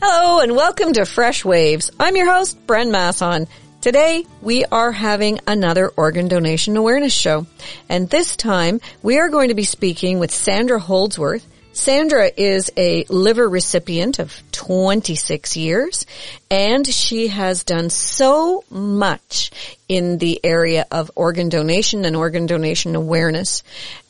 Hello and welcome to Freshwaves. I'm your host, Bren Masson. Today, we are having another organ donation awareness show. And this time, we are going to be speaking with Sandra Holdsworth. Sandra is a liver recipient of 26 years, and she has done so much in the area of organ donation and organ donation awareness.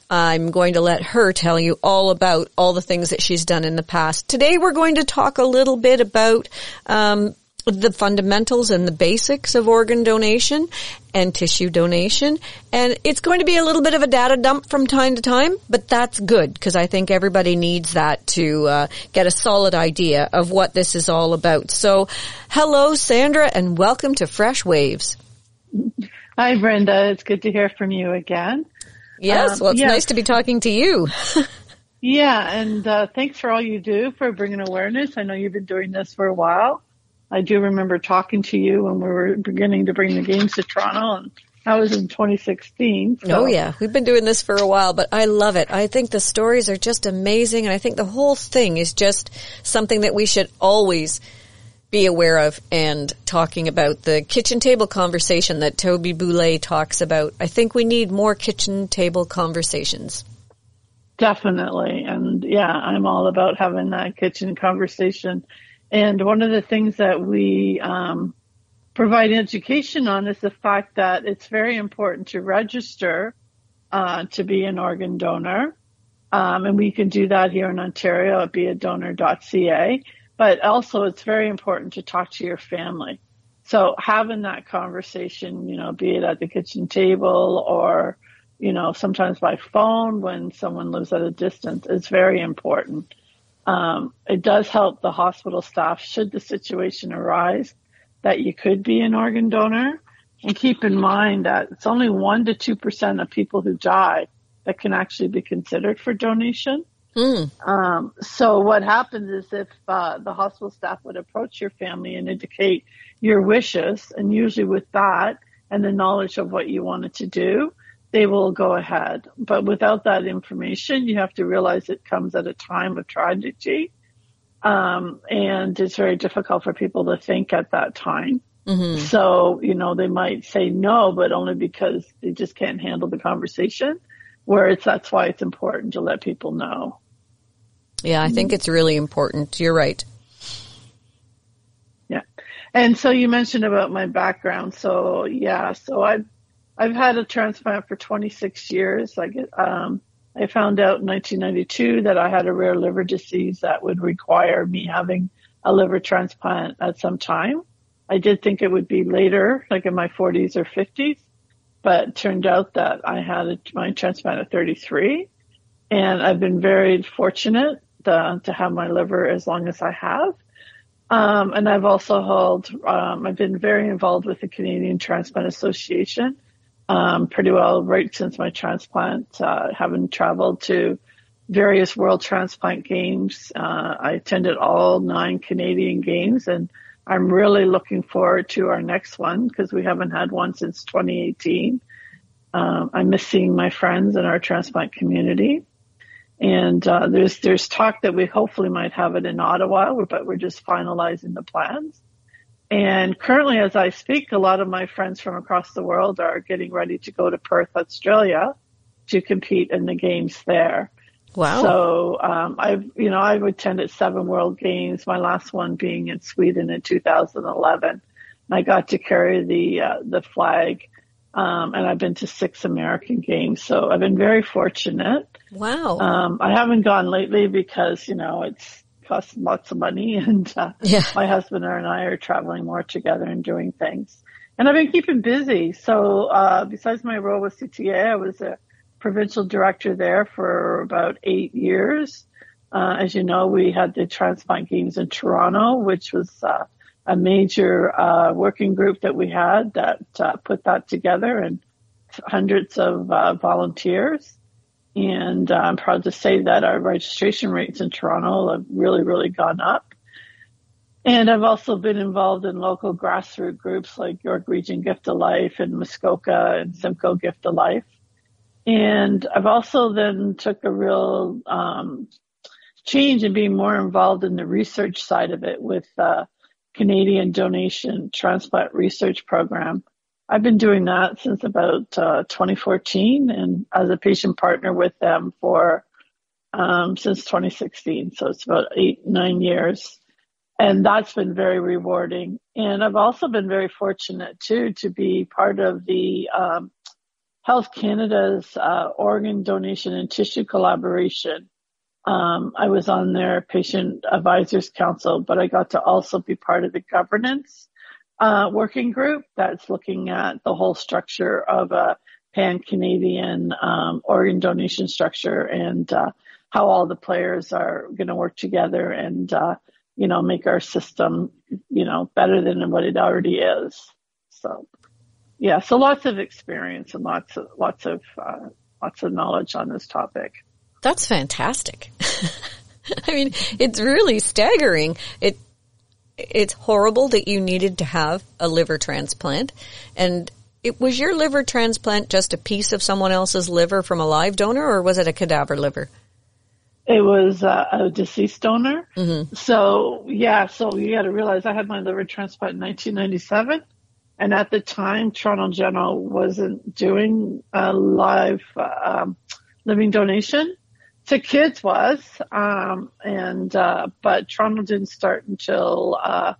I'm going to let her tell you all about all the things that she's done in the past. Today we're going to talk a little bit about the fundamentals and the basics of organ donation and tissue donation. And it's going to be a little bit of a data dump from time to time, but that's good because I think everybody needs that to get a solid idea of what this is all about. So hello, Sandra, and welcome to Fresh Waves. Hi, Brenda. It's good to hear from you again. Yes, well, it's nice to be talking to you. Yeah, and thanks for all you do for bringing awareness. I know you've been doing this for a while. I do remember talking to you when we were beginning to bring the games to Toronto, and that was in 2016. So. Oh, yeah. We've been doing this for a while, but I love it. I think the stories are just amazing, and I think the whole thing is just something that we should always be aware of and talking about. The kitchen table conversation that Toby Boulay talks about. I think we need more kitchen table conversations. Definitely. And yeah, I'm all about having that kitchen conversation. And one of the things that we provide education on is the fact that it's very important to register to be an organ donor. And we can do that here in Ontario at beadonor.ca. But also it's very important to talk to your family. So having that conversation, be it at the kitchen table or, sometimes by phone when someone lives at a distance is very important. It does help the hospital staff should the situation arise that you could be an organ donor. And keep in mind that it's only 1% to 2% of people who die that can actually be considered for donation. So what happens is if the hospital staff would approach your family and indicate your wishes, and usually with that and the knowledge of what you wanted to do, they will go ahead. But without that information, you have to realize it comes at a time of tragedy. And it's very difficult for people to think at that time. Mm-hmm. So, they might say no, but only because they just can't handle the conversation, that's why it's important to let people know. Yeah, I think it's really important. You're right. Yeah. And so you mentioned about my background. So I've had a transplant for 26 years. I found out in 1992 that I had a rare liver disease that would require me having a liver transplant at some time. I did think it would be later, like in my 40s or 50s, but it turned out that I had my transplant at 33. And I've been very fortunate to have my liver as long as I have. And I've also I've been very involved with the Canadian Transplant Association, pretty well right since my transplant, having traveled to various World Transplant Games. I attended all 9 Canadian games, and I'm really looking forward to our next one because we haven't had one since 2018. I miss seeing my friends in our transplant community. And there's talk that we hopefully might have it in Ottawa, but we're just finalizing the plans. And currently, as I speak, a lot of my friends from across the world are getting ready to go to Perth, Australia, to compete in the games there. Wow! So I've attended 7 World Games. My last one being in Sweden in 2011. I got to carry the flag. And I've been to 6 American games. So I've been very fortunate. Wow. I haven't gone lately because, it's cost lots of money and, my husband and I are traveling more together and doing things. And I've been keeping busy. So, besides my role with CTA, I was a provincial director there for about 8 years. As you know, we had the transplant games in Toronto, which was, a major working group that we had that put that together, and hundreds of volunteers. And I'm proud to say that our registration rates in Toronto have really, really gone up. And I've also been involved in local grassroots groups like York Region Gift of Life and Muskoka and Simcoe Gift of Life. And I've also then took a real change and being more involved in the research side of it with Canadian Donation Transplant Research Program. I've been doing that since about 2014, and as a patient partner with them for since 2016. So it's about 9 years. And that's been very rewarding. And I've also been very fortunate, too, to be part of the Health Canada's Organ Donation and Tissue Collaboration. I was on their Patient Advisors Council, but I got to also be part of the governance working group that's looking at the whole structure of a pan-Canadian organ donation structure and how all the players are going to work together and make our system, better than what it already is. So, yeah, so lots of experience and lots of knowledge on this topic. That's fantastic. I mean, it's really staggering. It's horrible that you needed to have a liver transplant. And was your liver transplant just a piece of someone else's liver from a live donor, or was it a cadaver liver? It was a deceased donor. Mm-hmm. So you got to realize I had my liver transplant in 1997. And at the time, Toronto General wasn't doing a live living donation. To kids was, but Toronto didn't start until a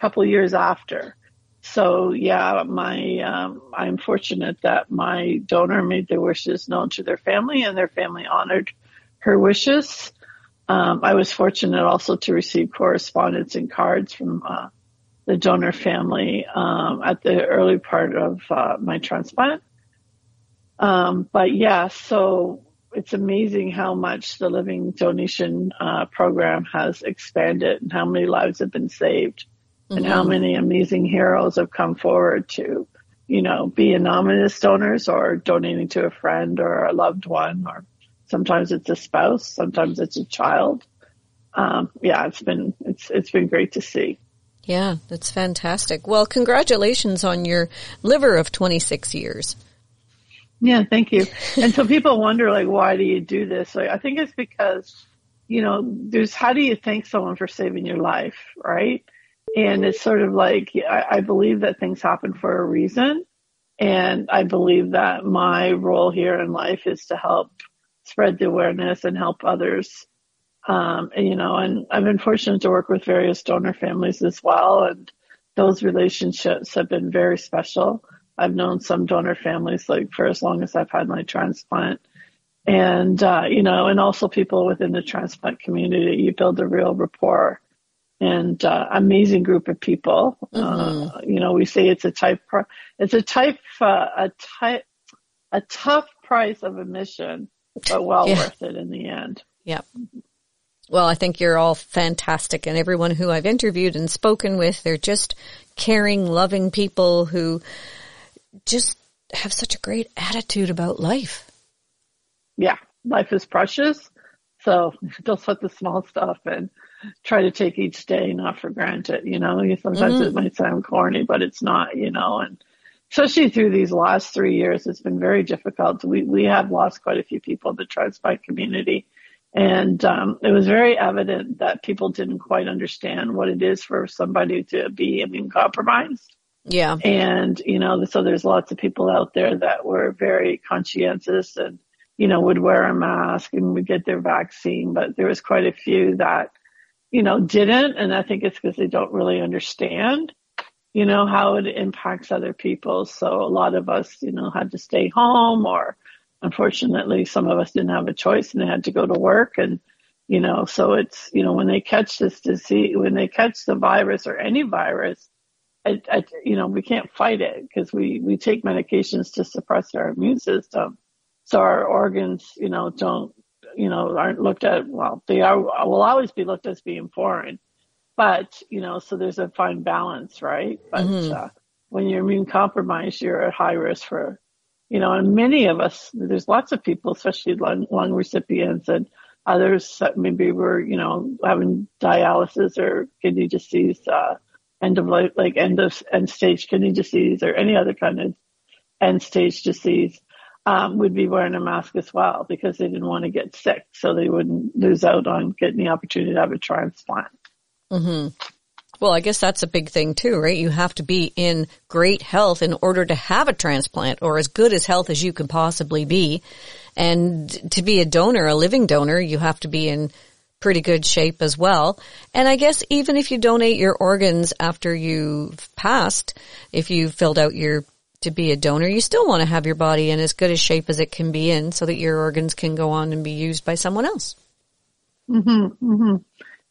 couple of years after. So yeah, I'm fortunate that my donor made their wishes known to their family, and their family honored her wishes. I was fortunate also to receive correspondence and cards from the donor family at the early part of my transplant. But yeah, so it's amazing how much the living donation program has expanded and how many lives have been saved. Mm-hmm. And how many amazing heroes have come forward to, be anonymous donors or donating to a friend or a loved one, or sometimes it's a spouse, sometimes it's a child. It's been great to see. Yeah, that's fantastic. Well, congratulations on your liver of 26 years. Yeah, thank you. And so people wonder, why do you do this? I think it's because, there's how do you thank someone for saving your life, right? And it's sort of I believe that things happen for a reason. And I believe that my role here in life is to help spread the awareness and help others. And I've been fortunate to work with various donor families as well. And those relationships have been very special. I've known some donor families for as long as I've had my transplant. And, and also people within the transplant community, you build a real rapport and amazing group of people. Mm-hmm. We say it's a tough price of admission, but worth it in the end. Yeah. Well, I think you're all fantastic, and everyone who I've interviewed and spoken with, they're just caring, loving people who just have such a great attitude about life. Yeah, life is precious. So don't sweat the small stuff and try to take each day not for granted. Sometimes It might sound corny, but it's not, and especially through these last 3 years, it's been very difficult. We have lost quite a few people in the transplant community. And it was very evident that people didn't quite understand what it is for somebody to be immune compromised. Yeah. And, so there's lots of people out there that were very conscientious and, would wear a mask and would get their vaccine. But there was quite a few that, didn't. And I think it's because they don't really understand, how it impacts other people. So a lot of us, had to stay home, or unfortunately, some of us didn't have a choice and they had to go to work. And, so it's, when they catch this disease, when they catch the virus or any virus, we can't fight it because we take medications to suppress our immune system. So our organs, aren't looked at, will always be looked at as being foreign. But, so there's a fine balance, right? But when you're immune compromised, you're at high risk for, and many of us, there's lots of people, especially lung recipients and others that maybe were, having dialysis or kidney disease, end stage kidney disease or any other kind of end stage disease. would be wearing a mask as well because they didn't want to get sick, so they wouldn't lose out on getting the opportunity to have a transplant. Mm-hmm. Well, I guess that's a big thing too, right? You have to be in great health in order to have a transplant, or as good as health as you can possibly be. And to be a donor, a living donor, you have to be in pretty good shape as well. And I guess even if you donate your organs after you've passed, if you filled out to be a donor, you still want to have your body in as good a shape as it can be in so that your organs can go on and be used by someone else. Mm-hmm, mm-hmm.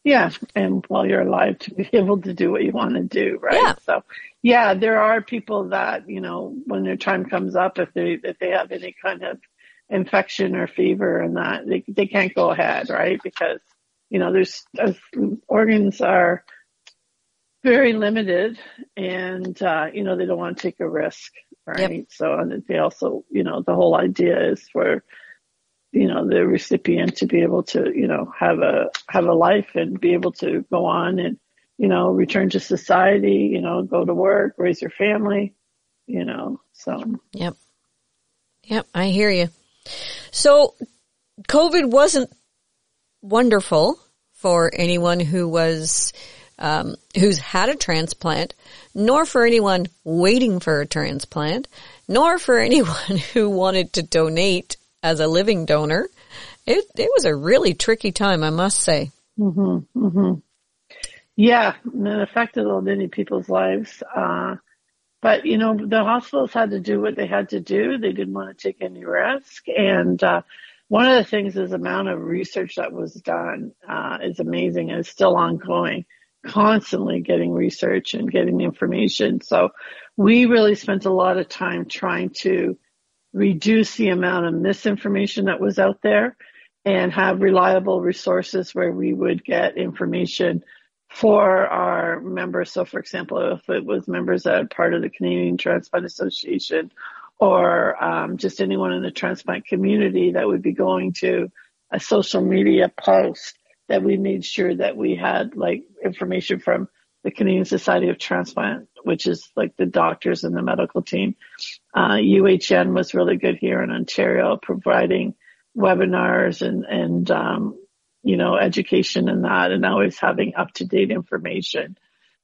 Yeah, and while you're alive to be able to do what you want to do, right? Yeah. So, yeah, there are people that, when their time comes up, if they have any kind of infection or fever and that, they can't go ahead, right? Because, there's organs are very limited and, they don't want to take a risk, right? Yep. So, and they also, the whole idea is for, the recipient to be able to, have a life and be able to go on and, return to society, go to work, raise your family, so. Yep. Yep. I hear you. So COVID wasn't wonderful for anyone who was, who's had a transplant, nor for anyone waiting for a transplant, nor for anyone who wanted to donate as a living donor. It was a really tricky time, I must say. Mm-hmm, mm-hmm. Yeah, and it affected many people's lives. But, the hospitals had to do what they had to do. They didn't want to take any risk. And one of the things is the amount of research that was done is amazing and it's still ongoing, constantly getting research and getting information. So we really spent a lot of time trying to reduce the amount of misinformation that was out there and have reliable resources where we would get information for our members. So, for example, if it was members that are part of the Canadian Transplant Association or just anyone in the transplant community that would be going to a social media post, that we made sure that we had information from the Canadian Society of Transplant, which is the doctors and the medical team. UHN was really good here in Ontario, providing webinars and education and that, and always having up-to-date information.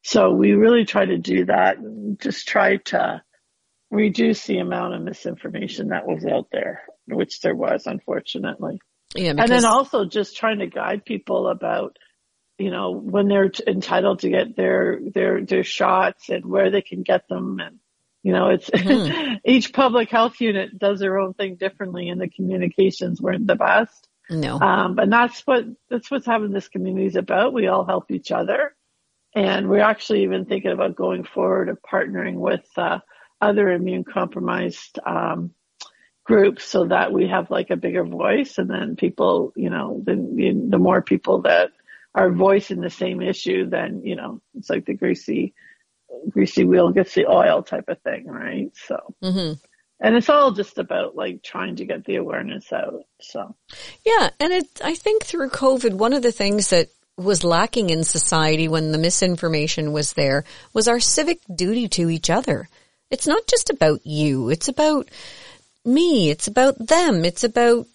So we really try to do that and just try to reduce the amount of misinformation that was out there, which there was, unfortunately. Yeah, and then also just trying to guide people about, when they're entitled to get their shots and where they can get them. And, it's each public health unit does their own thing differently and the communications weren't the best. No. But that's what's having this community is about. We all help each other. And we're actually even thinking about going forward of partnering with other immune compromised groups so that we have a bigger voice. And then people, the more people that are voicing the same issue, then, it's like the greasy wheel gets the oil type of thing, right? So, and it's all just about trying to get the awareness out. So, yeah. And I think through COVID, one of the things that was lacking in society when the misinformation was there was our civic duty to each other. It's not just about you. It's about me. It's about them. It's about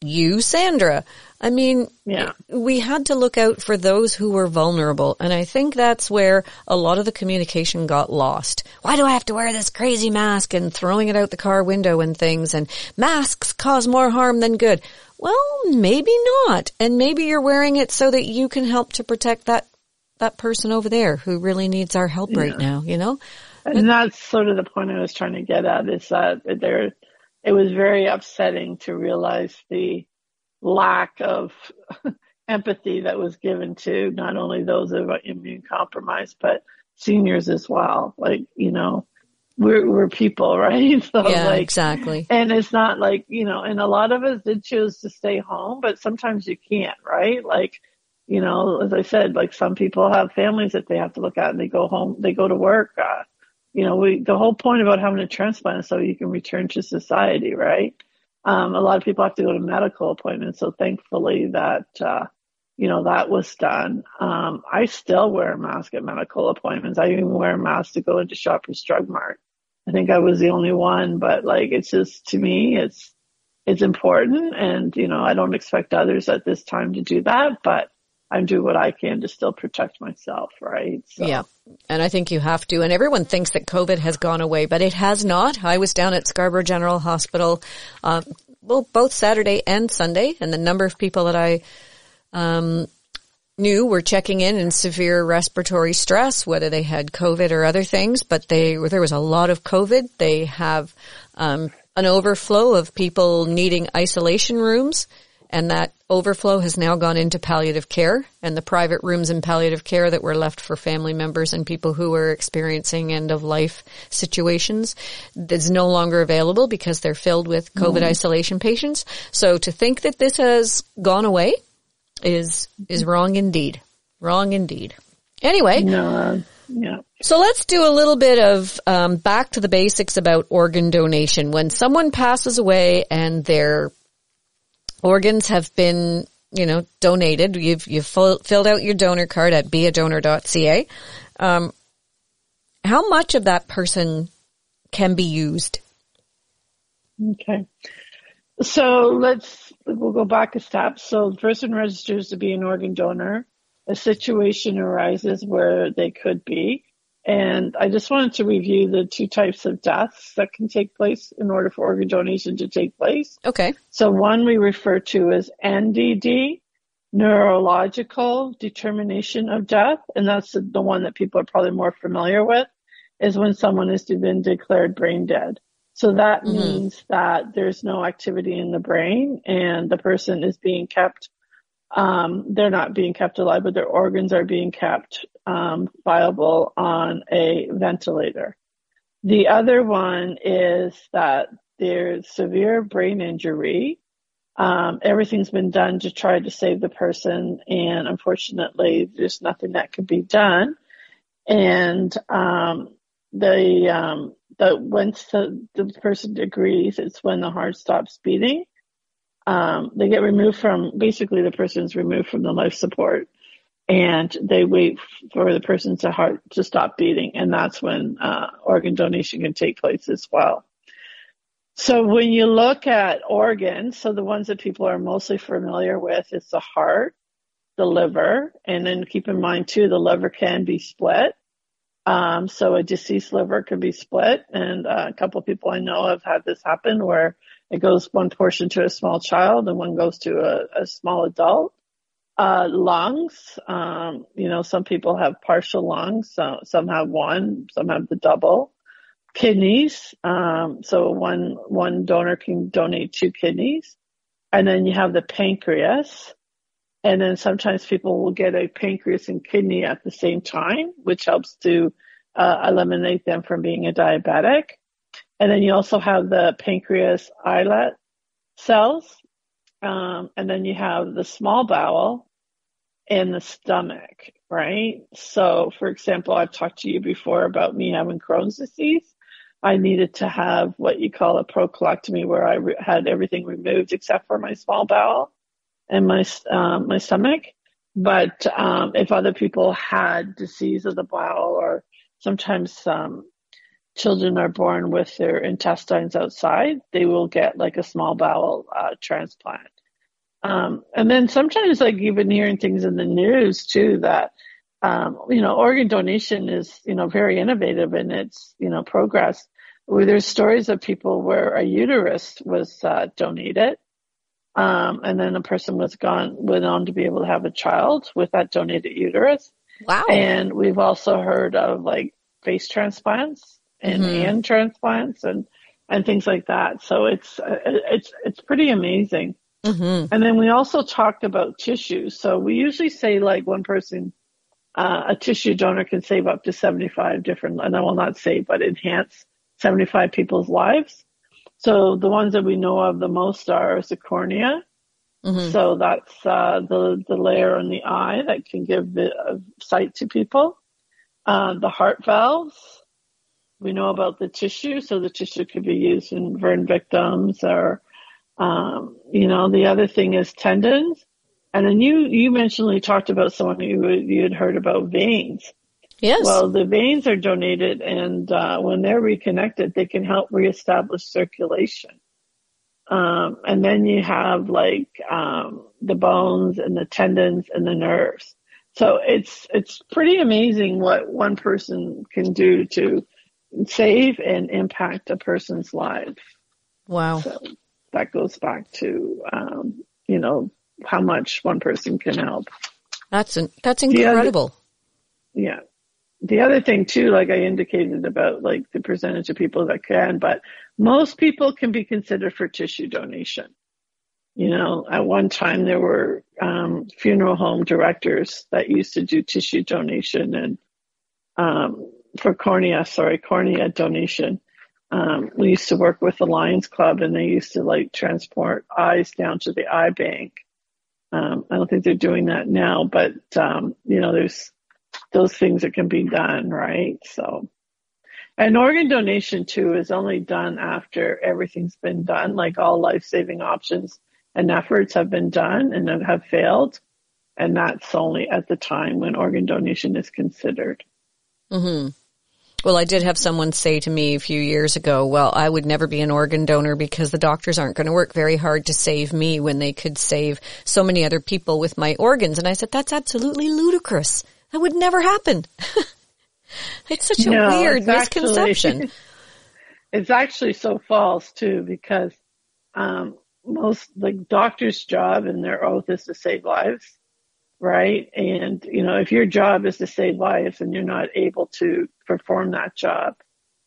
you, Sandra. I mean, yeah. We had to look out for those who were vulnerable. And I think that's where a lot of the communication got lost. Why do I have to wear this crazy mask and throwing it out the car window and things? And masks cause more harm than good. Well, maybe not. And maybe you're wearing it so that you can help to protect that person over there who really needs our help right now, And that's sort of the point I was trying to get at, is that it was very upsetting to realize the lack of empathy that was given to not only those of immune compromised, but seniors as well. We're people, right? So yeah, exactly. And it's not and a lot of us did choose to stay home, but sometimes you can't, right? As I said, some people have families that they have to look at and they go home, they go to work. The whole point about having a transplant is so you can return to society, right? A lot of people have to go to medical appointments. So thankfully that, that was done. I still wear a mask at medical appointments. I even wear a mask to go into Shoppers Drug Mart. I think I was the only one, but like, it's just, to me, it's important. And, I don't expect others at this time to do that, but I do what I can to still protect myself, right? So. Yeah. And I think you have to. And everyone thinks that COVID has gone away, but it has not. I was down at Scarborough General Hospital, both Saturday and Sunday, and the number of people that I knew were checking in severe respiratory stress, whether they had COVID or other things, but there was a lot of COVID. They have an overflow of people needing isolation rooms, and that overflow has now gone into palliative care, and the private rooms in palliative care that were left for family members and people who were experiencing end-of-life situations is no longer available because they're filled with COVID isolation patients. So to think that this has gone away is wrong indeed. Wrong indeed. Anyway. No, yeah. So let's do a little bit of back to the basics about organ donation. When someone passes away and their organs have been, donated, you've filled out your donor card at beadonor.ca. How much of that person can be used? Okay. So we'll go back a step. So the person registers to be an organ donor. A situation arises where they could be. And I just wanted to review the two types of deaths that can take place in order for organ donation to take place. Okay. So one we refer to as NDD, neurological determination of death. And that's the one that people are probably more familiar with, is when someone has been declared brain dead. So that means that there's no activity in the brain and the person is being kept, they're not being kept alive, but their organs are being kept viable on a ventilator. The other one is that there's severe brain injury. Everything's been done to try to save the person, and unfortunately, there's nothing that can be done. And once the person agrees, it's when the heart stops beating. They get removed basically the person's removed from the life support, and they wait for the person's heart to stop beating, and that's when organ donation can take place as well. So when you look at organs, so the ones that people are mostly familiar with is the heart, the liver, and then keep in mind too, the liver can be split. So a deceased liver could be split, and a couple of people I know have had this happen where it goes one portion to a small child and one goes to a small adult. Lungs, some people have partial lungs, some have one, some have the double. Kidneys, so one donor can donate 2 kidneys. And then you have the pancreas. And then sometimes people will get a pancreas and kidney at the same time, which helps to eliminate them from being a diabetic. And then you also have the pancreas islet cells. And then you have the small bowel and the stomach, right? So, for example, I've talked to you before about me having Crohn's disease. I needed to have what you call a procolectomy, where I had everything removed except for my small bowel and my stomach. But if other people had disease of the bowel, or sometimes children are born with their intestines outside, they will get like a small bowel transplant. And then sometimes, like, you've been hearing things in the news too that organ donation is very innovative in its progress. Where there's stories of people where a uterus was donated. And then a person went on to be able to have a child with that donated uterus. Wow. And we've also heard of like face transplants and hand transplants and things like that. So it's pretty amazing. Mm-hmm. And then we also talked about tissue. So we usually say like one person, a tissue donor can save up to 75 different, and I will not say, but enhance 75 people's lives. So the ones that we know of the most are the cornea. Mm-hmm. So that's the layer on the eye that can give the sight to people. The heart valves, we know about the tissue. So the tissue could be used in burn victims, or, the other thing is tendons. And then you mentioned, you talked about someone you had heard about veins. Yes. Well, the veins are donated, and when they're reconnected, they can help reestablish circulation. And then you have the bones and the tendons and the nerves. So it's pretty amazing what one person can do to save and impact a person's life. Wow. So that goes back to how much one person can help. That's incredible. Yeah. The other thing too, like I indicated about like the percentage of people that can, but most people can be considered for tissue donation. At one time there were funeral home directors that used to do tissue donation and for cornea donation. We used to work with the Lions Club, and they used to like transport eyes down to the eye bank. I don't think they're doing that now, but there's those things that can be done, right? So, and organ donation too is only done after everything's been done, like all life-saving options and efforts have been done and have failed. And that's only at the time when organ donation is considered. Mm-hmm. Well, I did have someone say to me a few years ago, well, I would never be an organ donor because the doctors aren't going to work very hard to save me when they could save so many other people with my organs. And I said, that's absolutely ludicrous. That would never happen. It's such a weird misconception. It's actually so false too, because most doctors' job and their oath is to save lives, right? And if your job is to save lives and you're not able to perform that job,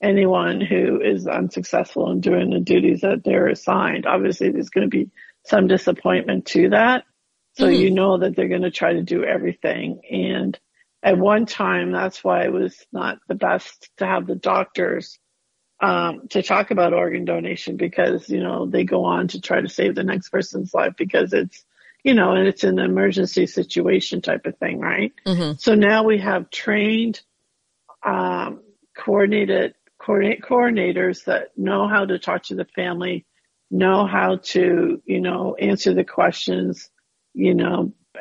anyone who is unsuccessful in doing the duties that they're assigned, obviously there's going to be some disappointment to that. So that they're going to try to do everything. And at one time, that's why it was not the best to have the doctors to talk about organ donation, because, they go on to try to save the next person's life because it's, and it's an emergency situation type of thing, right? Mm-hmm. So now we have trained, coordinators that know how to talk to the family, know how to, answer the questions,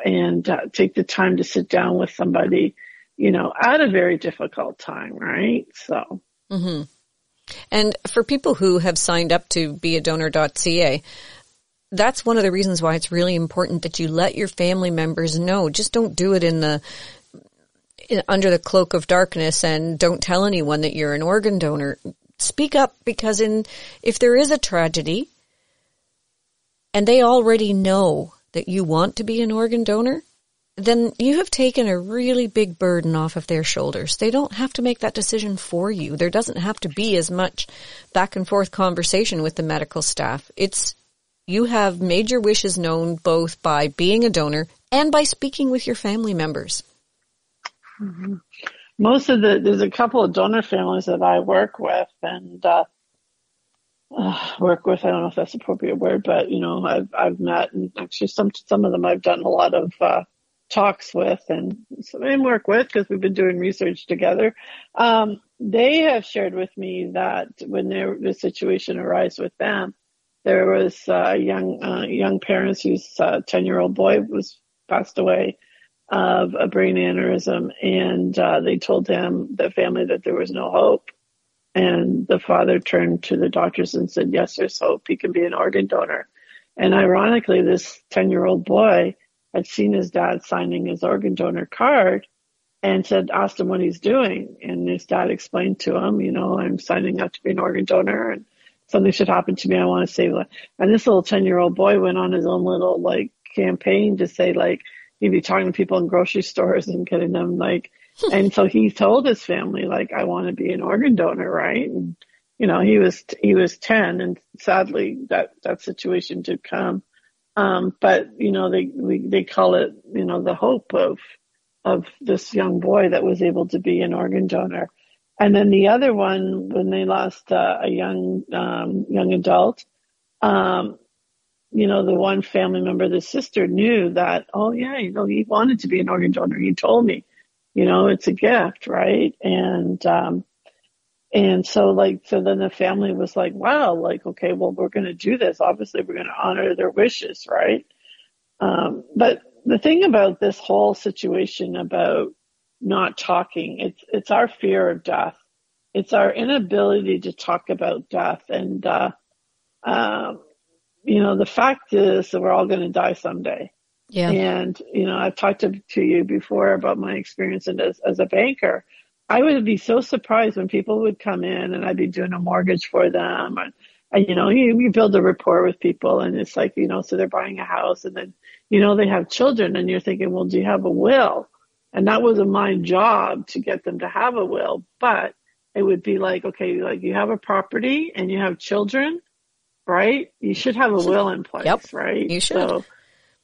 and take the time to sit down with somebody, at a very difficult time, right? So. Mm-hmm. And for people who have signed up to beadonor.ca, that's one of the reasons why it's really important that you let your family members know. Just don't do it under the cloak of darkness, and don't tell anyone that you're an organ donor. Speak up, because if there is a tragedy and they already know that you want to be an organ donor, then you have taken a really big burden off of their shoulders. They don't have to make that decision for you. There doesn't have to be as much back and forth conversation with the medical staff. You have made your wishes known both by being a donor and by speaking with your family members. Mm-hmm. There's a couple of donor families that I work with, and I don't know if that's the appropriate word, but I've met, and actually some of them I've done a lot of talks with and work with, because we've been doing research together. They have shared with me that when the situation arose with them, there was young parents whose 10-year-old boy was passed away of a brain aneurysm, and they told the family that there was no hope. And the father turned to the doctors and said, yes, there's hope. He can be an organ donor. And ironically, this 10-year-old boy had seen his dad signing his organ donor card and asked him what he's doing. And his dad explained to him, I'm signing up to be an organ donor, and something should happen to me. I want to save life. And this little 10-year-old boy went on his own little campaign to say he'd be talking to people in grocery stores and getting them and so he told his family, I want to be an organ donor, right? And, he was 10, and sadly that situation did come. But, they call it, the hope of this young boy that was able to be an organ donor. And then the other one, when they lost a young adult, the one family member, the sister, knew that, oh yeah, he wanted to be an organ donor. He told me, it's a gift, right? And so then the family was like, wow, okay, well, we're going to do this. Obviously, we're going to honor their wishes, right? But the thing about this whole situation about not talking. It's our fear of death. It's our inability to talk about death. And, the fact is that we're all going to die someday. Yeah. And, I've talked to you before about my experience as a banker. I would be so surprised when people would come in and I'd be doing a mortgage for them. And you build a rapport with people, and it's like, so they're buying a house, and then, they have children, and you're thinking, well, do you have a will? And that wasn't my job to get them to have a will, but it would be like, okay, like you have a property and you have children, right? You should have a will in place, Yep, right? you should. So,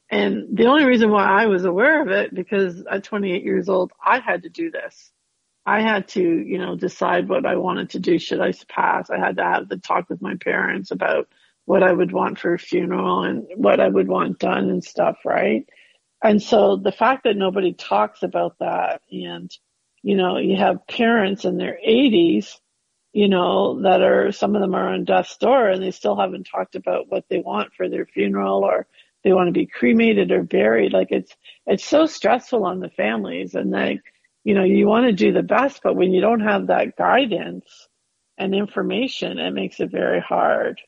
and the only reason why I was aware of it, because at 28 years old, I had to do this. I had to, decide what I wanted to do. Should I pass? I had to have the talk with my parents about what I would want for a funeral and what I would want done and stuff, right? And so the fact that nobody talks about that, and, you have parents in their 80s, that are, some of them are on death's door, and they still haven't talked about what they want for their funeral, or they want to be cremated or buried. Like it's so stressful on the families, and like, you want to do the best, but when you don't have that guidance and information, it makes it very hard.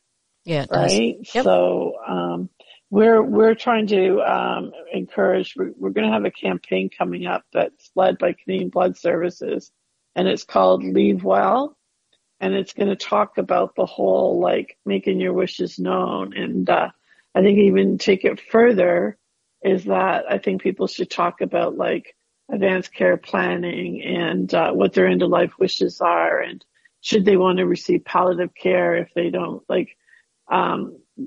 Yeah, it right. does. Yep. So, we're trying to, encourage, we're going to have a campaign coming up that's led by Canadian Blood Services, and it's called Leave Well. And it's going to talk about the whole, like, making your wishes known. And, I think even take it further is that I think people should talk about, like, advanced care planning and what their end of life wishes are, and should they want to receive palliative care if they don't, like,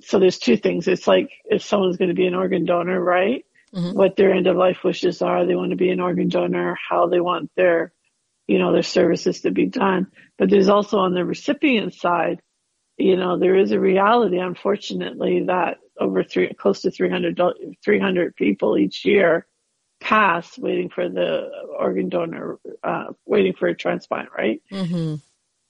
so there's two things. It's like, if someone's going to be an organ donor, right? Mm-hmm. What their end of life wishes are, they want to be an organ donor, how they want their, their services to be done. But there's also on the recipient side, there is a reality, unfortunately, that close to 300 people each year pass waiting for the organ donor, waiting for a transplant, right? Mm-hmm.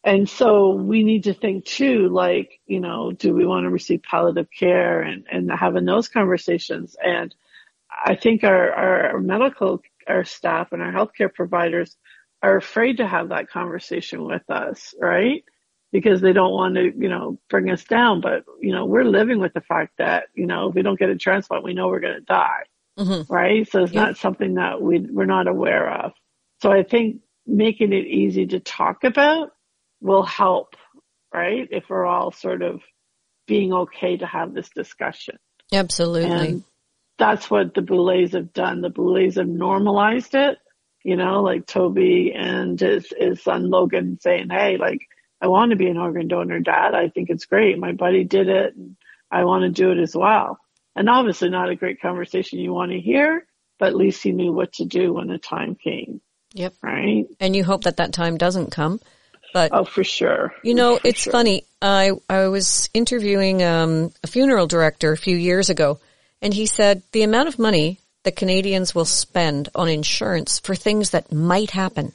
And so we need to think too, like, do we want to receive palliative care, and having those conversations. And I think our staff and our healthcare providers are afraid to have that conversation with us, right? Because they don't want to, bring us down. But, we're living with the fact that, if we don't get a transplant, we know we're going to die. Mm-hmm. Right. So it's not something that we're not aware of. So I think making it easy to talk about will help, right? If we're all sort of being okay to have this discussion. Absolutely. And that's what the Boulets have done. The Boulets have normalized it, like Toby and his son Logan saying, hey, like, I want to be an organ donor, Dad. I think it's great. My buddy did it, and I want to do it as well. And obviously not a great conversation you want to hear, but at least he knew what to do when the time came. Yep. Right. And you hope that time doesn't come. But oh, for sure. It's funny. I was interviewing a funeral director a few years ago, and he said the amount of money that Canadians will spend on insurance for things that might happen.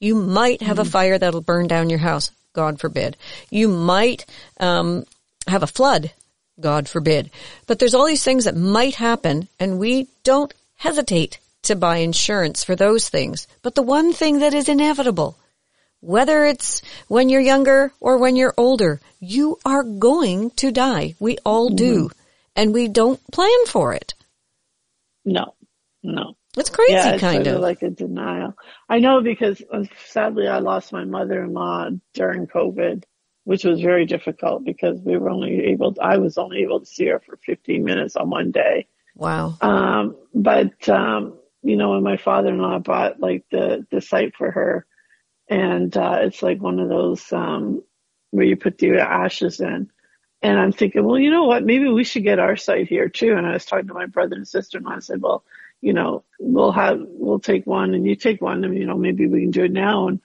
You might have a fire that'll burn down your house, God forbid. You might have a flood, God forbid. But there's all these things that might happen, and we don't hesitate to buy insurance for those things. But the one thing that is inevitable, whether it's when you're younger or when you're older, you are going to die. We all do. And we don't plan for it. No. It's crazy, it's kind of like a denial. I know, because sadly I lost my mother-in-law during COVID, which was very difficult because I was only able to see her for 15 minutes on one day. Wow. But when my father-in-law bought like the site for her, and it's like one of those where you put the ashes in. And I'm thinking, well, you know what? Maybe we should get our site here too. And I was talking to my brother and sister-in-law. I said, well, we'll take one and you take one, and maybe we can do it now and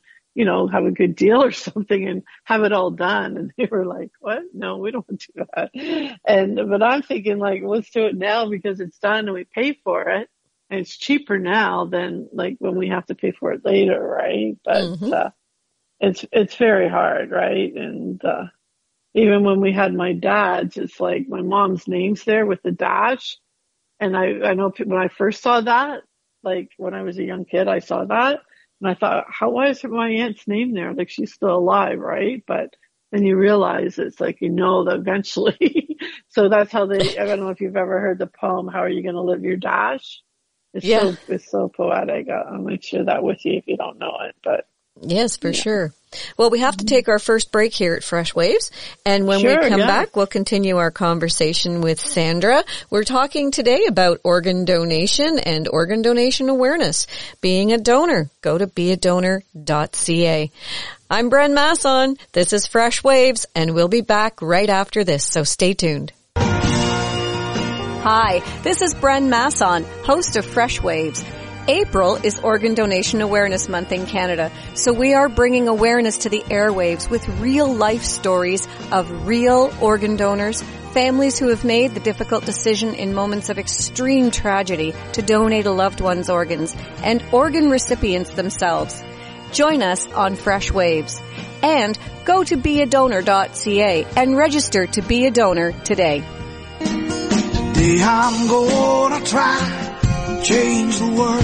have a good deal or something and have it all done. And they were like, what? No, we don't want to do that. But I'm thinking, like, let's do it now because it's done and we pay for it. And it's cheaper now than like when we have to pay for it later, right? But it's very hard, right? And even when we had my dad's, it's like my mom's name's there with the dash. And I know when I first saw that, like when I was a young kid, I saw that. And I thought, why is my aunt's name there? Like, she's still alive, right? But then you realize it's like, that eventually. So that's how I don't know if you've ever heard the poem, How Are You Going to Live Your Dash? It's so poetic. I'll make sure that with you if you don't know it, but. Yes, for sure. Well, we have to take our first break here at Freshwaves. And when we come back, we'll continue our conversation with Sandra. We're talking today about organ donation and organ donation awareness. Being a donor, go to beadonor.ca. I'm Bren Masson. This is Freshwaves, and we'll be back right after this, so stay tuned. Hi, this is Bren Masson, host of Freshwaves. April is Organ Donation Awareness Month in Canada, so we are bringing awareness to the airwaves with real life stories of real organ donors, families who have made the difficult decision in moments of extreme tragedy to donate a loved one's organs, and organ recipients themselves. Join us on Fresh Waves. And go to beadonor.ca and register to be a donor today. Today I'm gonna try change the world.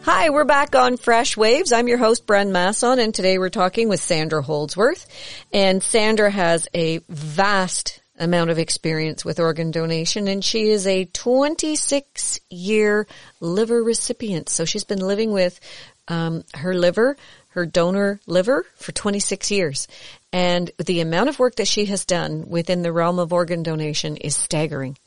Hi, we're back on Fresh Waves. I'm your host, Bren Masson, and today we're talking with Sandra Holdsworth. And Sandra has a vast amount of experience with organ donation, and she is a 26-year liver recipient. So she's been living with her donor liver, for 26 years. And the amount of work that she has done within the realm of organ donation is staggering.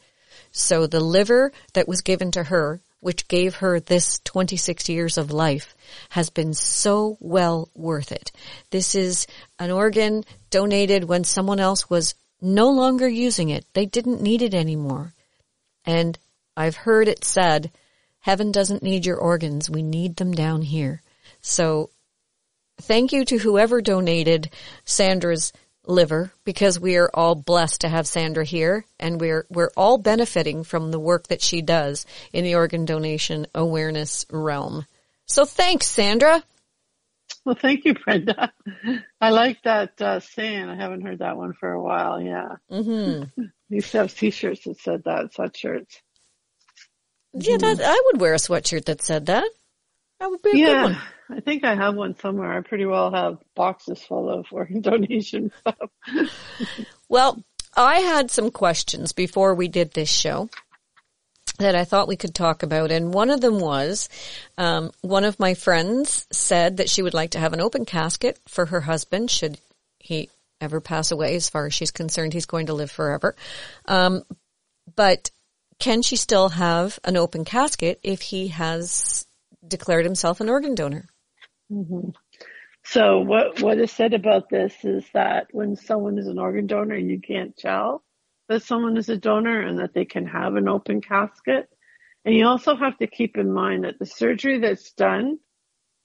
So the liver that was given to her, which gave her this 26 years of life, has been so well worth it. This is an organ donated when someone else was no longer using it. They didn't need it anymore. And I've heard it said, heaven doesn't need your organs. We need them down here. So thank you to whoever donated Sandra's liver, because we are all blessed to have Sandra here, and we're all benefiting from the work that she does in the organ donation awareness realm. So thanks, Sandra. Well, thank you, Brenda. I like that saying. I haven't heard that one for a while. Yeah. Mm-hmm. We used to have T-shirts that said that, sweatshirts. Yeah, I would wear a sweatshirt that said that. That would be a good one. I think I have one somewhere. I pretty well have boxes full of organ donation stuff. Well, I had some questions before we did this show that I thought we could talk about. And one of them was, one of my friends said that she would like to have an open casket for her husband should he ever pass away. As far as she's concerned, he's going to live forever. But can she still have an open casket if he has declared himself an organ donor? Mm-hmm. So what is said about this is that when someone is an organ donor, you can't tell that someone is a donor and that they can have an open casket. And you also have to keep in mind that the surgery that's done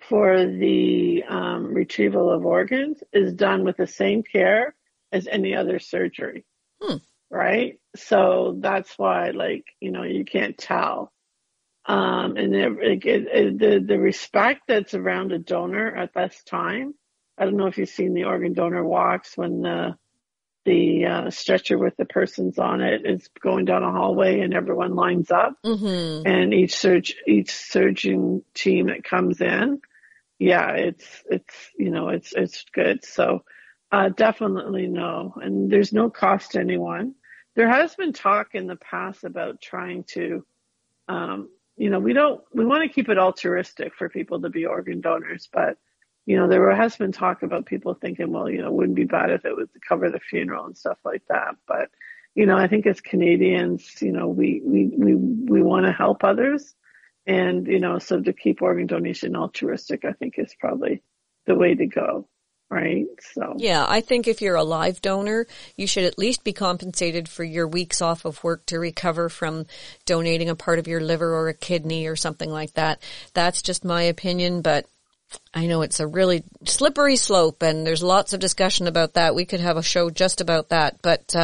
for the retrieval of organs is done with the same care as any other surgery, right? So that's why, you can't tell. And the respect that's around a donor at this time. I don't know if you've seen the organ donor walks when the stretcher with the persons on it is going down a hallway and everyone lines up, and each surgeon team that comes in, it's good. So definitely no, and there's no cost to anyone. There has been talk in the past about trying to. We want to keep it altruistic for people to be organ donors, but, there has been talk about people thinking, well, it wouldn't be bad if it was to cover the funeral and stuff like that. But, I think as Canadians, we want to help others. And, so to keep organ donation altruistic, I think is probably the way to go. Right. So. Yeah, I think if you're a live donor, you should at least be compensated for your weeks off of work to recover from donating a part of your liver or a kidney or something like that. That's just my opinion, but I know it's a really slippery slope and there's lots of discussion about that. We could have a show just about that, but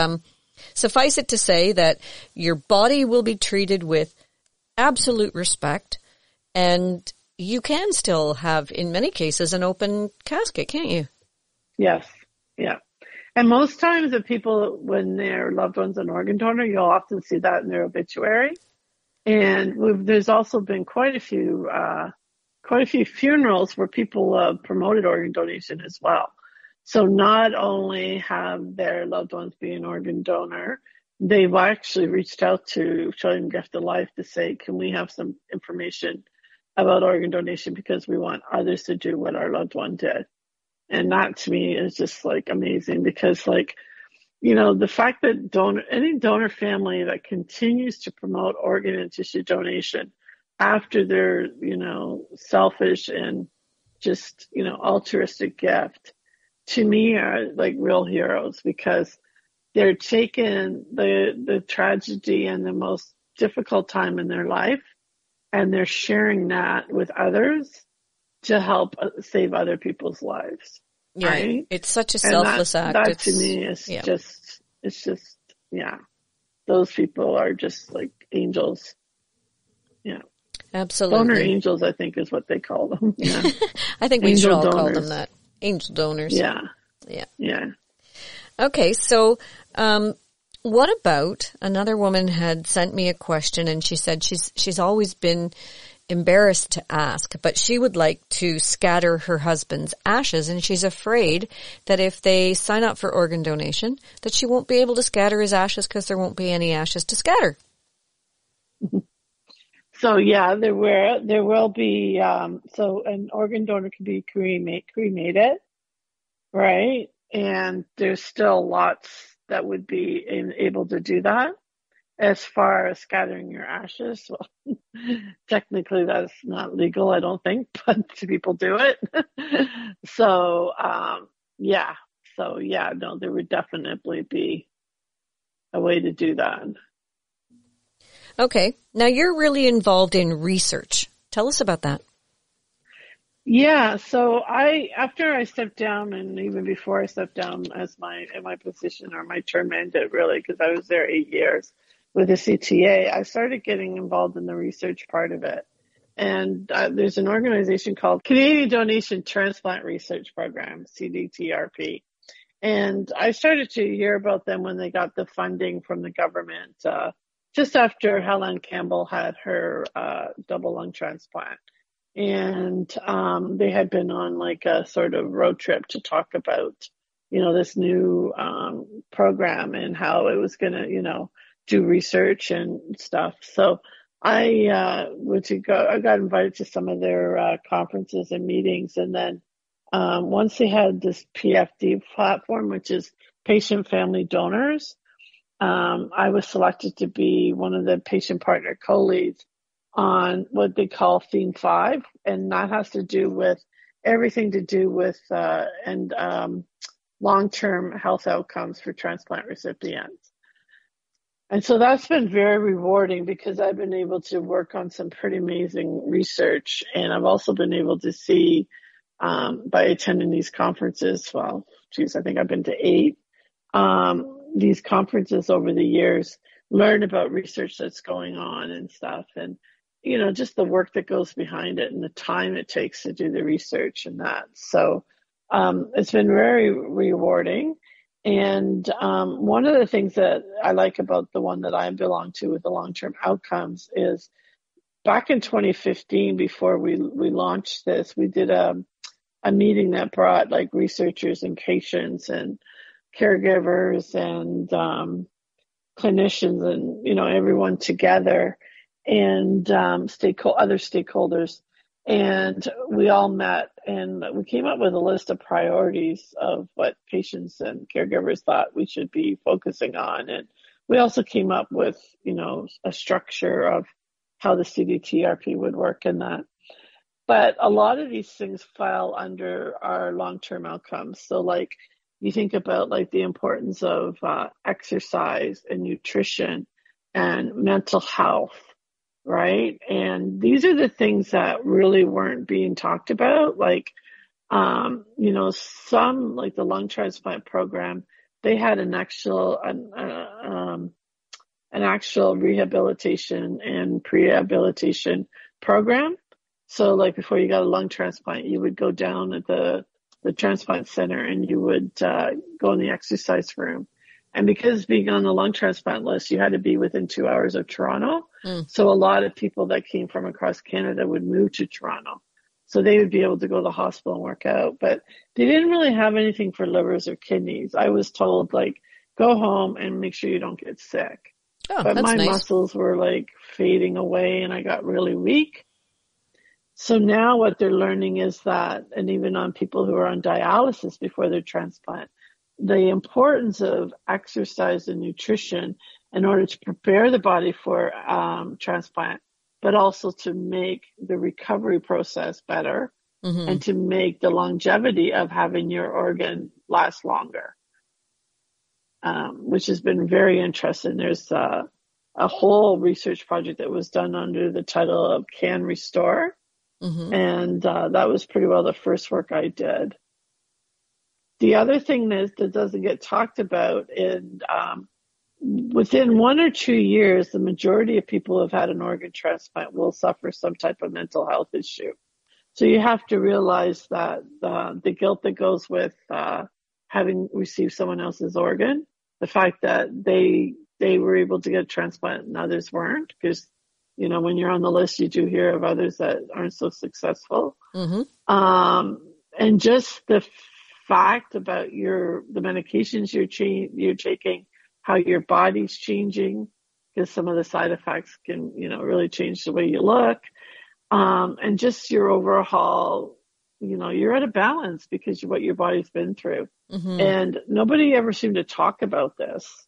suffice it to say that your body will be treated with absolute respect, and you can still have, in many cases, an open casket, can't you? Yes. Yeah. And most times the people, when their loved one's an organ donor, you'll often see that in their obituary. And there's also been quite a few funerals where people have promoted organ donation as well. So not only have their loved ones be an organ donor, they've actually reached out to Children Gift of Life to say, can we have some information about organ donation, because we want others to do what our loved one did. And that to me is just like amazing, because like, you know, the fact that any donor family that continues to promote organ and tissue donation after their, you know, selfish and just, you know, altruistic gift, to me are like real heroes, because they're taking the tragedy and the most difficult time in their life, and they're sharing that with others to help save other people's lives. Yeah, right? It's such a selfless act. That to me is just, yeah. Those people are just like angels. Yeah. Absolutely. Donor angels, I think, is what they call them. Yeah. I think we should all call them that. Angel donors. Yeah. Yeah. Yeah. Okay, so what about another woman had sent me a question, and she said she's always been embarrassed to ask, but she would like to scatter her husband's ashes, and she's afraid that if they sign up for organ donation, that she won't be able to scatter his ashes because there won't be any ashes to scatter. So yeah, there will be, so an organ donor can be cremated, right? And there's still lots that would be able to do that. As far as scattering your ashes, well, technically that's not legal, I don't think, but people do it. So, yeah. So yeah, no, there would definitely be a way to do that. Okay. Now you're really involved in research. Tell us about that. Yeah. So after I stepped down, and even before I stepped down in my position, or my term ended really, because I was there 8 years with the CTA, I started getting involved in the research part of it. And there's an organization called Canadian Donation Transplant Research Program, CDTRP. And I started to hear about them when they got the funding from the government, just after Helen Campbell had her double lung transplant. And they had been on like a sort of road trip to talk about, you know, this new program and how it was going to, you know, do research and stuff. So I got invited to some of their conferences and meetings. And then once they had this PFD platform, which is patient family donors, I was selected to be one of the patient partner co-leads on what they call Theme 5. And that has to do with everything to do with long-term health outcomes for transplant recipients. And so that's been very rewarding, because I've been able to work on some pretty amazing research. And I've also been able to see, by attending these conferences, well, geez, I think I've been to 8, these conferences over the years, learn about research that's going on and stuff. And, you know, just the work that goes behind it and the time it takes to do the research and that. So, it's been very rewarding. And one of the things that I like about the one that I belong to with the long-term outcomes is back in 2015, before we launched this, we did a meeting that brought like researchers and patients and caregivers and clinicians and, you know, everyone together, and other stakeholders. And we all met, and we came up with a list of priorities of what patients and caregivers thought we should be focusing on. And we also came up with, you know, a structure of how the CDTRP would work in that. But a lot of these things file under our long-term outcomes. So like you think about like the importance of exercise and nutrition and mental health. Right. And these are the things that really weren't being talked about. Like, you know, some like the lung transplant program, they had an actual rehabilitation and prehabilitation program. So like before you got a lung transplant, you would go down at the transplant center, and you would go in the exercise room, And because being on the lung transplant list, you had to be within 2 hours of Toronto. So a lot of people that came from across Canada would move to Toronto. So they would be able to go to the hospital and work out. But they didn't really have anything for livers or kidneys. I was told, like, go home and make sure you don't get sick. Oh, but that's my nice. muscles were like fading away and I got really weak. So now what they're learning is that, and even on people who are on dialysis before their transplant, the importance of exercise and nutrition in order to prepare the body for transplant, but also to make the recovery process better and to make the longevity of having your organ last longer, which has been very interesting. There's a whole research project that was done under the title of Can Restore. And that was pretty well the first work I did. The other thing that doesn't get talked about in within 1 or 2 years, the majority of people who have had an organ transplant will suffer some type of mental health issue. So you have to realize that the guilt that goes with having received someone else's organ, the fact that they were able to get a transplant and others weren't, because you know, when you're on the list, you do hear of others that aren't so successful. And just the fact about the medications you're taking, how your body's changing, because some of the side effects can, you know, really change the way you look. And just your overall, you know, you're at a balance because of what your body's been through. And nobody ever seemed to talk about this.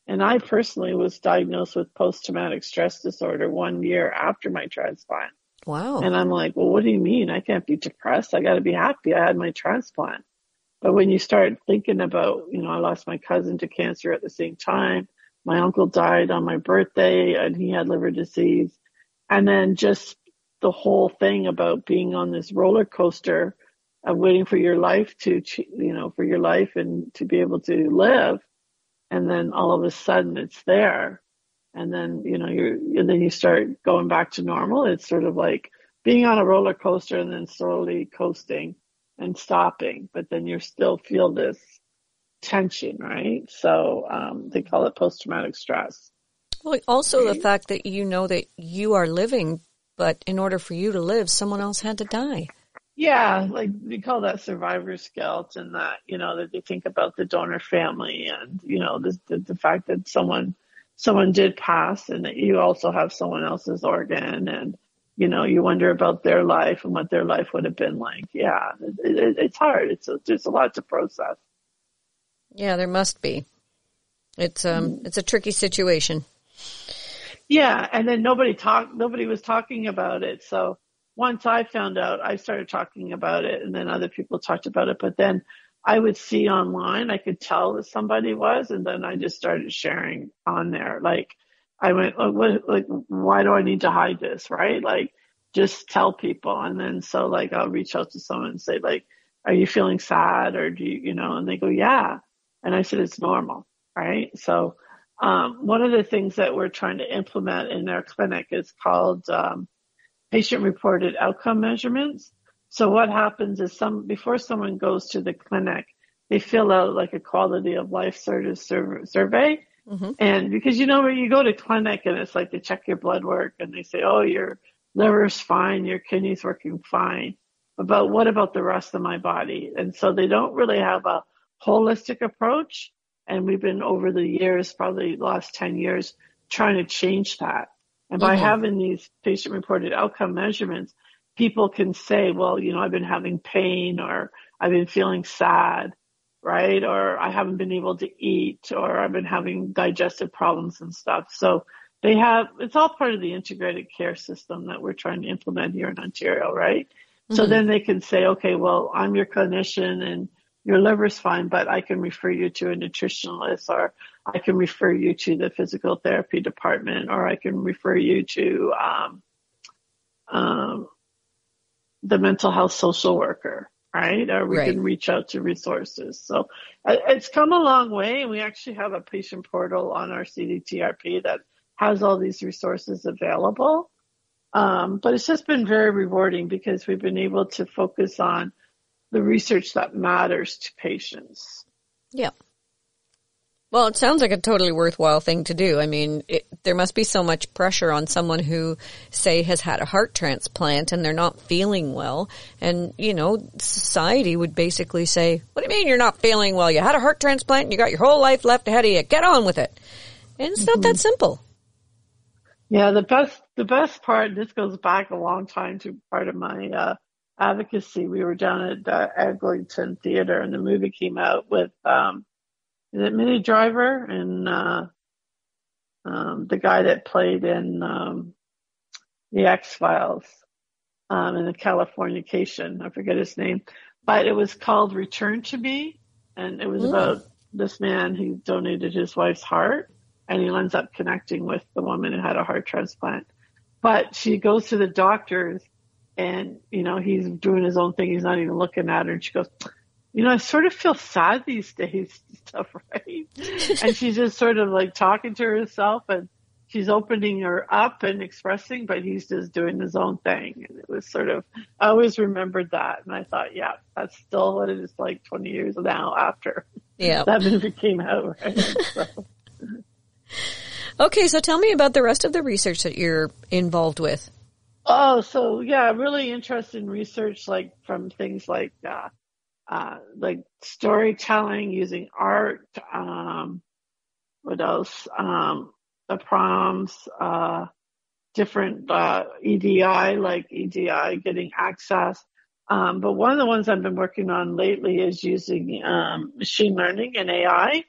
And I personally was diagnosed with post-traumatic stress disorder 1 year after my transplant. Wow. And I'm like, well, what do you mean? I can't be depressed. I got to be happy. I had my transplant. But when you start thinking about, you know, I lost my cousin to cancer at the same time. My uncle died on my birthday and he had liver disease. And then just the whole thing about being on this roller coaster of waiting for your life to, you know, for your life and to be able to live. And then all of a sudden it's there. And then, you know, you start going back to normal. It's sort of like being on a roller coaster and then slowly coasting and stopping. But then you still feel this tension, right? So they call it post-traumatic stress. Well, also the fact that you know that you are living, but in order for you to live, someone else had to die. Yeah, like we call that survivor's guilt, and that, you know, that they think about the donor family and, you know, the fact that someone did pass and that you also have someone else's organ, and, you know, you wonder about their life and what their life would have been like. Yeah, it's hard. There's a lot to process. Yeah, there must be. It's a tricky situation. Yeah, and then nobody was talking about it. So once I found out, I started talking about it, and then other people talked about it. But then I would see online, I could tell that somebody was, and then I just started sharing on there. Like, I went, why do I need to hide this, right? Like, just tell people. And then so, like, I'll reach out to someone and say, like, are you feeling sad, or do you, you know? And they go, yeah. And I said, it's normal, right? So one of the things that we're trying to implement in our clinic is called patient-reported outcome measurements. So what happens is before someone goes to the clinic, they fill out like a quality of life survey. And because, you know, when you go to clinic and it's like they check your blood work and they say, oh, your liver's fine, your kidney's working fine. But what about the rest of my body? And so they don't really have a holistic approach. And we've been over the years, probably the last 10 years, trying to change that. And by having these patient-reported outcome measurements, people can say, well, you know, I've been having pain, or I've been feeling sad, right? Or I haven't been able to eat, or I've been having digestive problems and stuff. So it's all part of the integrated care system that we're trying to implement here in Ontario, right? So then they can say, okay, well, I'm your clinician and your liver's fine, but I can refer you to a nutritionalist, or I can refer you to the physical therapy department, or I can refer you to the mental health social worker, right? Or we can reach out to resources. So it's come a long way, and we actually have a patient portal on our CDTRP that has all these resources available. But it's just been very rewarding because we've been able to focus on the research that matters to patients. Yeah. Well, it sounds like a totally worthwhile thing to do. I mean, there must be so much pressure on someone who, say, has had a heart transplant and they're not feeling well. And, you know, society would basically say, what do you mean you're not feeling well? You had a heart transplant and you got your whole life left ahead of you. Get on with it. And it's not that simple. Yeah, the best part, this goes back a long time to part of my advocacy. We were down at Eglinton Theatre and the movie came out with is it Minnie Driver and the guy that played in the X-Files in the Californication. I forget his name. But it was called Return to Me. And it was about this man who donated his wife's heart. And he ends up connecting with the woman who had a heart transplant. But she goes to the doctors and, you know, he's doing his own thing. He's not even looking at her. And she goes, you know, I sort of feel sad these days, stuff, right? And she's just sort of like talking to herself and she's opening her up and expressing, but he's just doing his own thing. And it was sort of, I always remembered that. And I thought, yeah, that's still what it is like 20 years now after that movie came out, right? So. Okay, so tell me about the rest of the research that you're involved with. Oh, so yeah, really interested in research, like from things like storytelling using art. What else? The prompts, different EDI, like EDI getting access. But one of the ones I've been working on lately is using machine learning and AI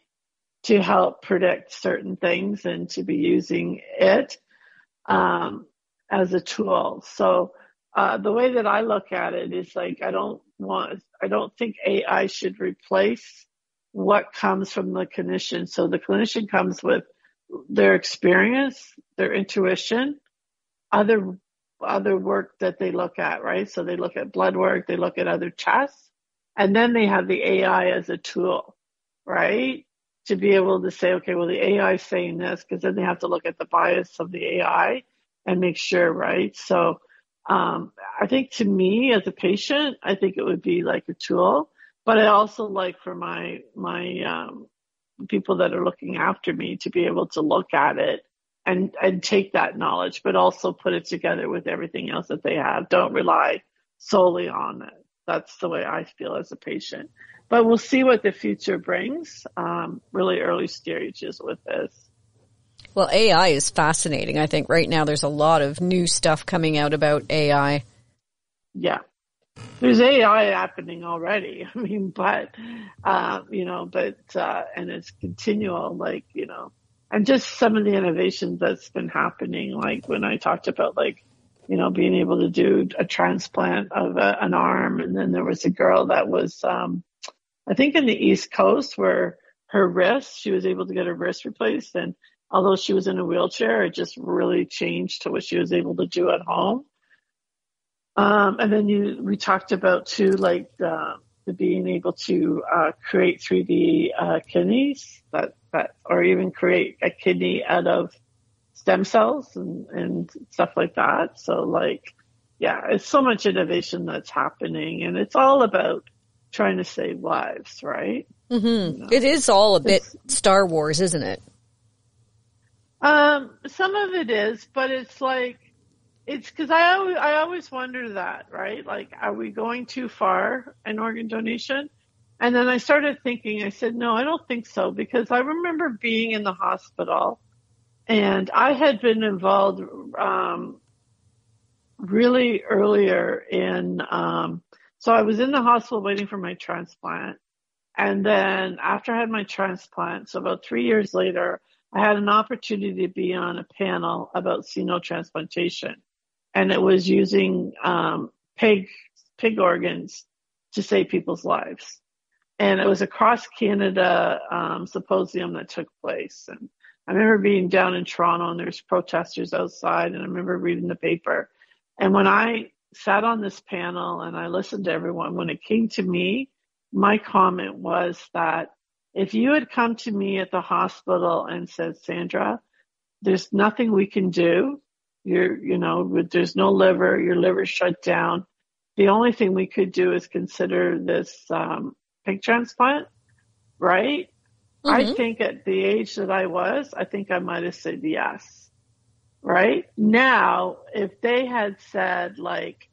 to help predict certain things and to be using it as a tool. So the way that I look at it is like I don't think AI should replace what comes from the clinician. So the clinician comes with their experience, their intuition, other work that they look at, right? So they look at blood work, they look at other tests, and then they have the AI as a tool, right? To be able to say, okay, well, the AI is saying this, because then they have to look at the bias of the AI and make sure, right? So I think to me as a patient, I think it would be like a tool, but I also like for my people that are looking after me to be able to look at it and take that knowledge, but also put it together with everything else that they have. Don't rely solely on it. That's the way I feel as a patient. But we'll see what the future brings, really early stages with this. Well, AI is fascinating. I think right now there's a lot of new stuff coming out about AI. Yeah. There's AI happening already. I mean, but, and it's continual, like, you know, and just some of the innovations that's been happening, like when I talked about, like, you know, being able to do a transplant of an arm. And then there was a girl that was, I think in the East Coast where her wrist, she was able to get her wrist replaced. And although she was in a wheelchair, it just really changed to what she was able to do at home. And then we talked about too, like the being able to create 3D kidneys or even create a kidney out of stem cells and stuff like that. So like, yeah, it's so much innovation that's happening, and it's all about trying to save lives, right? Mm-hmm. You know? It is all a bit Star Wars, isn't it? Some of it is, but it's like, it's because I always wonder that, right? Like, are we going too far in organ donation? And then I started thinking, I said, no, I don't think so, because I remember being in the hospital and I had been involved really earlier in, so I was in the hospital waiting for my transplant. And then after I had my transplant, so about 3 years later, I had an opportunity to be on a panel about xenotransplantation. And it was using pig organs to save people's lives. And it was a cross-Canada symposium that took place. And I remember being down in Toronto and there's protesters outside, and I remember reading the paper. And when I sat on this panel and I listened to everyone, when it came to me, my comment was that if you had come to me at the hospital and said, Sandra, there's nothing we can do. There's no liver, your liver's shut down. The only thing we could do is consider this pig transplant, right? I think at the age that I think I might have said yes. Right? Now, if they had said like,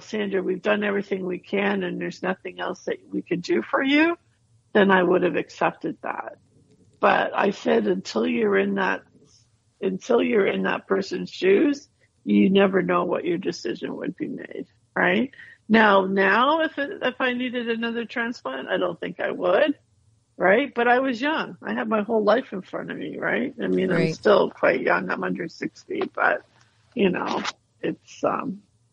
Sandra, we've done everything we can and there's nothing else that we could do for you, then I would have accepted that. But I said, until you're in that person's shoes, you never know what your decision would be made, right? Now, if I needed another transplant, I don't think I would, right? But I was young. I had my whole life in front of me, right? I mean, I'm still quite young. I'm under 60, but it's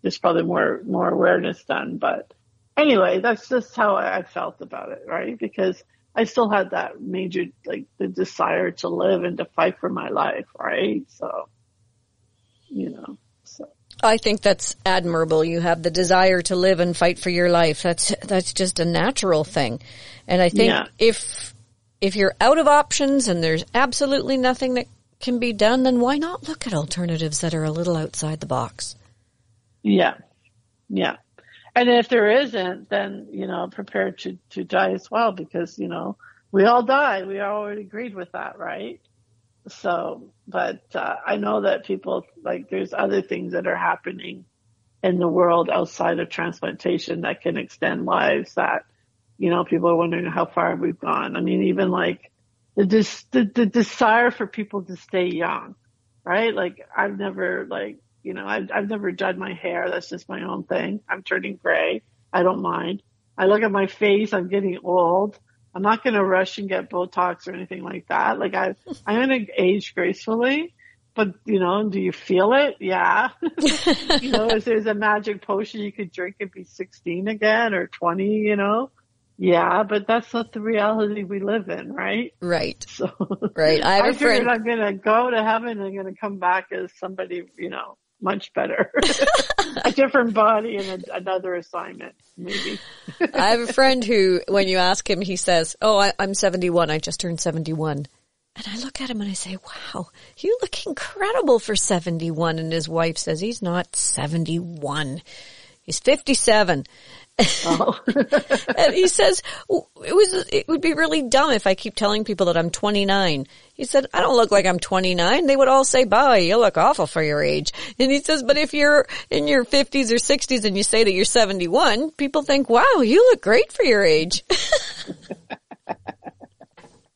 there's probably more awareness done. But anyway, that's just how I felt about it, right? Because I still had that major, like, the desire to live and to fight for my life, right? So, I think that's admirable. You have the desire to live and fight for your life. That's just a natural thing. And I think if you're out of options and there's absolutely nothing that can be done, then why not look at alternatives that are a little outside the box? Yeah. And if there isn't, then, prepare to die as well, because, we all die. We already agreed with that, right? So, but I know that people, like, there's other things that are happening in the world outside of transplantation that can extend lives that, people are wondering how far we've gone. I mean, even like the desire for people to stay young, right? Like, I've never dyed my hair. That's just my own thing. I'm turning gray. I don't mind. I look at my face. I'm getting old. I'm not going to rush and get Botox or anything like that. Like, I'm going to age gracefully, but, do you feel it? Yeah. If there's a magic potion you could drink and be 16 again or 20, yeah, but that's not the reality we live in, right? Right. So, right. I figured I'm going to go to heaven and I'm going to come back as somebody, much better. A different body and another assignment, maybe. I have a friend who, when you ask him, he says, I'm 71. I just turned 71. And I look at him and I say, wow, you look incredible for 71. And his wife says, he's not 71. He's 57. Oh. And he says, it would be really dumb if I keep telling people that I'm 29. He said, I don't look like I'm 29. They would all say, "Boy, you look awful for your age." And he says, but if you're in your 50s or 60s and you say that you're 71, people think, wow, you look great for your age.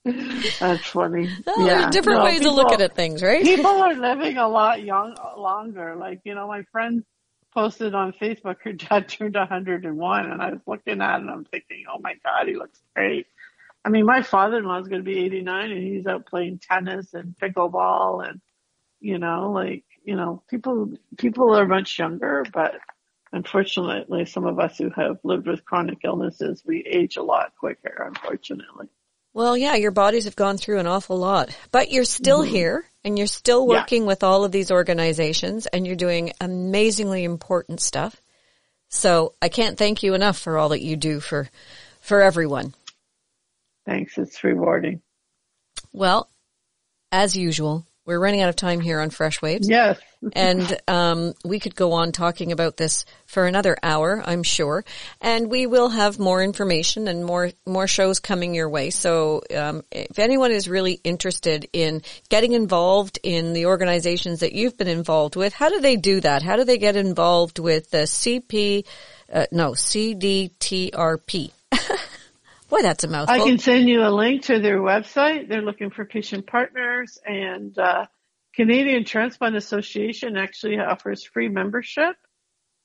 That's funny. There's different ways of looking at things, right? People are living a lot longer. Like, my friend posted on Facebook, her dad turned 101, and I was looking at it and I'm thinking, oh my God, he looks great. I mean, my father-in-law is going to be 89 and he's out playing tennis and pickleball and, people are much younger, but unfortunately, some of us who have lived with chronic illnesses, we age a lot quicker, unfortunately. Well, yeah, your bodies have gone through an awful lot, but you're still here and you're still working with all of these organizations and you're doing amazingly important stuff. So I can't thank you enough for all that you do for everyone. Thanks. It's rewarding. Well, as usual, we're running out of time here on Freshwaves. Yes. And we could go on talking about this for another hour, I'm sure. And we will have more information and more shows coming your way. So if anyone is really interested in getting involved in the organizations that you've been involved with, how do they do that? How do they get involved with the CDTRP? Boy, that's a mouthful. I can send you a link to their website. They're looking for patient partners, and Canadian Transplant Association actually offers free membership.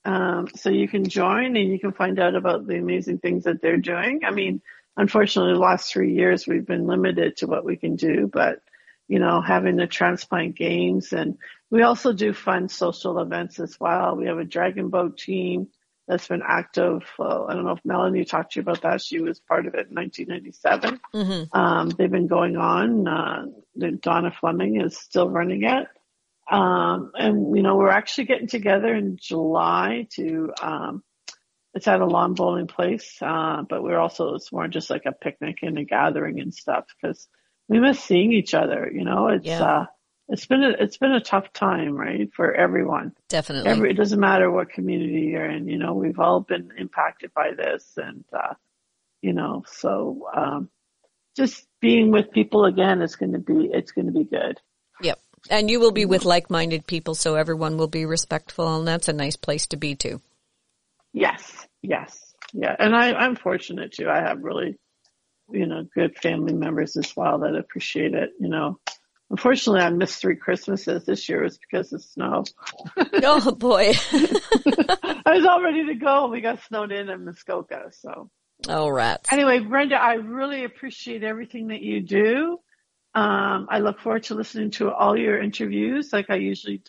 So you can join and you can find out about the amazing things that they're doing. I mean, unfortunately, the last 3 years we've been limited to what we can do, but, having the transplant games, and we also do fun social events as well. We have a dragon boat team that's been active. I don't know if Melanie talked to you about that. She was part of it in 1997. Mm-hmm. They've been going on. Donna Fleming is still running it. And, we're actually getting together in July to, it's at a lawn bowling place. But it's more just like a picnic and a gathering and stuff because we miss seeing each other. It's been a tough time, right, for everyone. Definitely. It doesn't matter what community you're in. We've all been impacted by this, and just being with people again is going to be good. Yep. And you will be with like-minded people, so everyone will be respectful, and that's a nice place to be too. Yes. Yeah. And I'm fortunate too. I have really, good family members as well that appreciate it. Unfortunately, I missed 3 Christmases. This year was because of snow. Oh boy. I was all ready to go. We got snowed in Muskoka. So. Oh, rats. Anyway, Brenda, I really appreciate everything that you do. I look forward to listening to all your interviews like I usually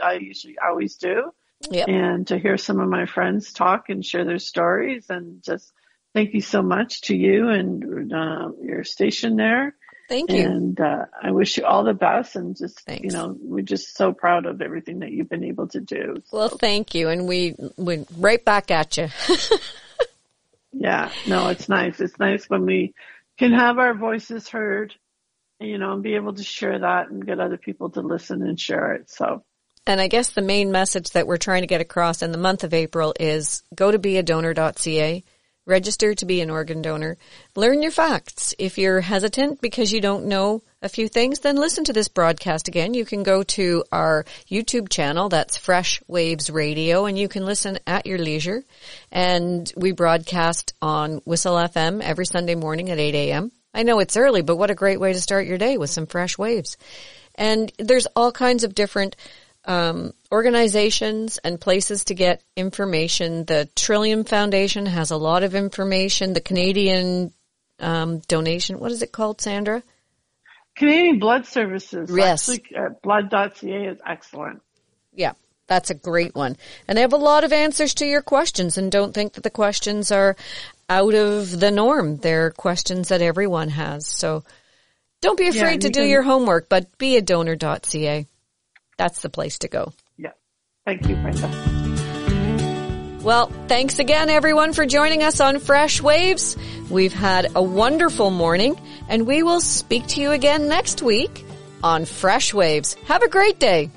always do. Yep. And to hear some of my friends talk and share their stories, and just thank you so much to you and your station there. Thank you. And I wish you all the best, and just, Thanks. We're just so proud of everything that you've been able to do. So. Well, thank you. And we right back at you. Yeah, no, it's nice. It's nice when we can have our voices heard, and be able to share that and get other people to listen and share it. So. And I guess the main message that we're trying to get across in the month of April is go to beadonor.ca, register to be an organ donor, learn your facts. If you're hesitant because you don't know a few things, then listen to this broadcast again. You can go to our YouTube channel, that's Freshwaves Radio, and you can listen at your leisure. And we broadcast on Whistle FM every Sunday morning at 8 a.m. I know it's early, but what a great way to start your day with some fresh waves. And there's all kinds of different organizations and places to get information. The Trillium Foundation has a lot of information. The Canadian donation, what is it called, Sandra? Canadian Blood Services. Yes. Actually, blood.ca is excellent. Yeah, that's a great one. And they have a lot of answers to your questions, and don't think that the questions are out of the norm. They're questions that everyone has. So don't be afraid to do your homework, but beadonor.ca. That's the place to go. Yeah. Thank you, Brenda. Well, thanks again, everyone, for joining us on Fresh Waves. We've had a wonderful morning, and we will speak to you again next week on Fresh Waves. Have a great day.